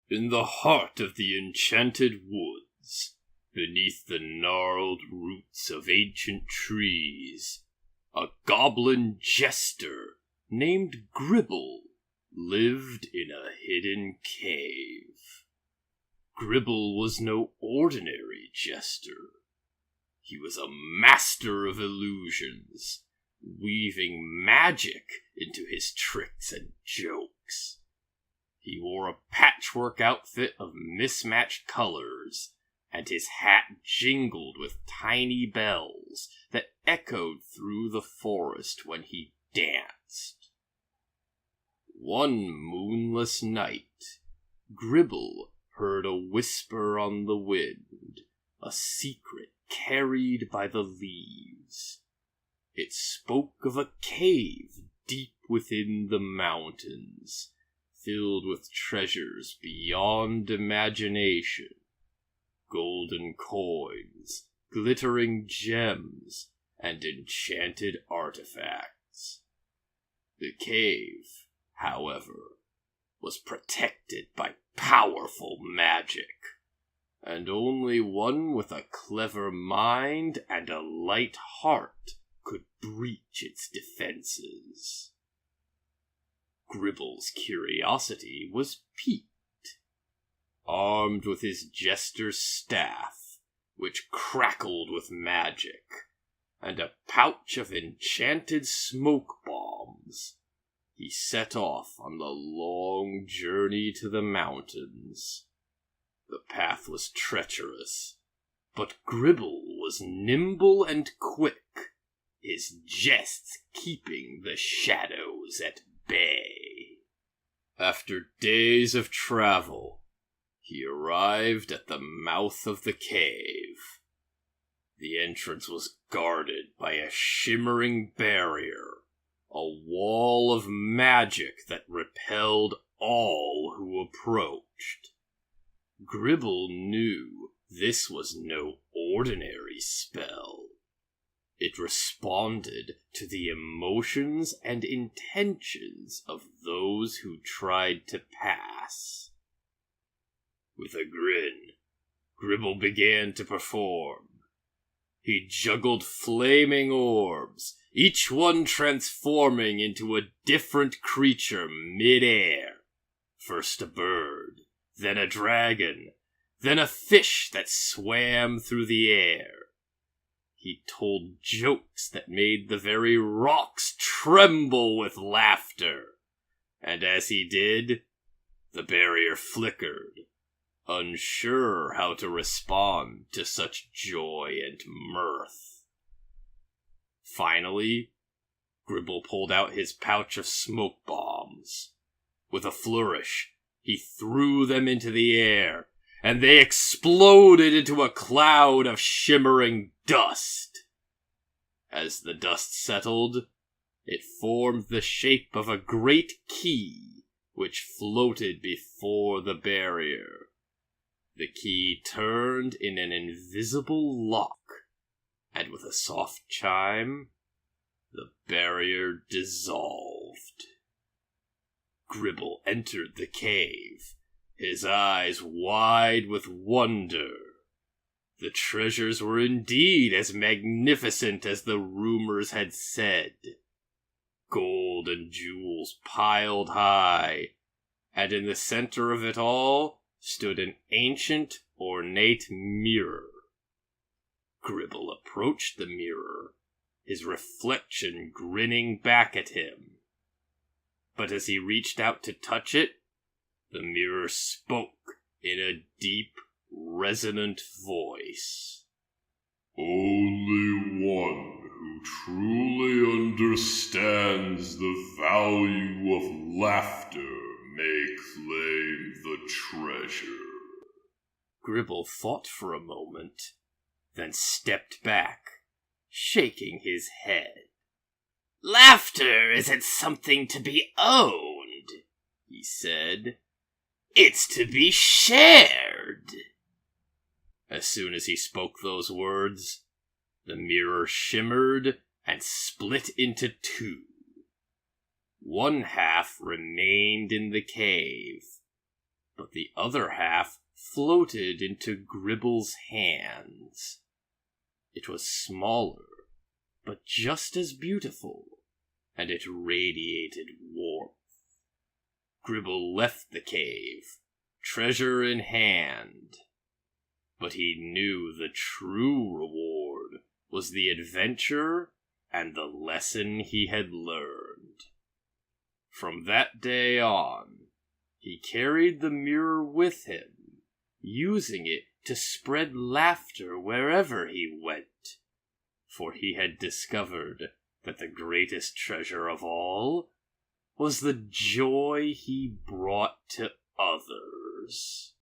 In the heart of the Enchanted woods, beneath the gnarled roots of ancient trees, a goblin jester named Gribble lived in a hidden cave. Gribble was no ordinary jester. He was a master of illusions, weaving magic into his tricks and jokes. He wore a patchwork outfit of mismatched colors, and his hat jingled with tiny bells that echoed through the forest when he danced. One moonless night, Gribble heard a whisper on the wind, a secret carried by the leaves. It spoke of a cave deep within the mountains, filled with treasures beyond imagination. Golden coins, glittering gems, and enchanted artifacts. The cave, however, was protected by powerful magic, and only one with a clever mind and a light heart could breach its defenses. Gribble's curiosity was piqued. Armed with his jester's staff, which crackled with magic, and a pouch of enchanted smoke bombs, he set off on the long journey to the mountains. The path was treacherous, but Gribble was nimble and quick, his jests keeping the shadows at bay. After days of travel, he arrived at the mouth of the cave. The entrance was guarded by a shimmering barrier, a wall of magic that repelled all who approached. Gribble knew this was no ordinary spell. It responded to the emotions and intentions of those who tried to pass. With a grin, Gribble began to perform. He juggled flaming orbs, each one transforming into a different creature mid-air. First a bird, then a dragon, then a fish that swam through the air. He told jokes that made the very rocks tremble with laughter, and as he did, the barrier flickered, unsure how to respond to such joy and mirth. Finally, Gribble pulled out his pouch of smoke bombs. With a flourish, he threw them into the air, and they exploded into a cloud of shimmering dust. As the dust settled, it formed the shape of a great key, which floated before the barrier. The key turned in an invisible lock, and with a soft chime, the barrier dissolved. Gribble entered the cave, his eyes wide with wonder. The treasures were indeed as magnificent as the rumors had said. Gold and jewels piled high, and in the center of it all stood an ancient, ornate mirror. Gribble approached the mirror, his reflection grinning back at him. But as he reached out to touch it, the mirror spoke in a deep, resonant voice. Only one who truly understands the value of laughter may claim the treasure. Gribble thought for a moment, then stepped back, shaking his head. Laughter isn't something to be owned, he said. It's to be shared. As soon as he spoke those words, the mirror shimmered and split into two. One half remained in the cave, but the other half floated into Gribble's hands. It was smaller, but just as beautiful, and it radiated warmth. Gribble left the cave, treasure in hand, but he knew the true reward was the adventure and the lesson he had learned. From that day on, he carried the mirror with him, using it to spread laughter wherever he went, for he had discovered that the greatest treasure of all was the joy he brought to others.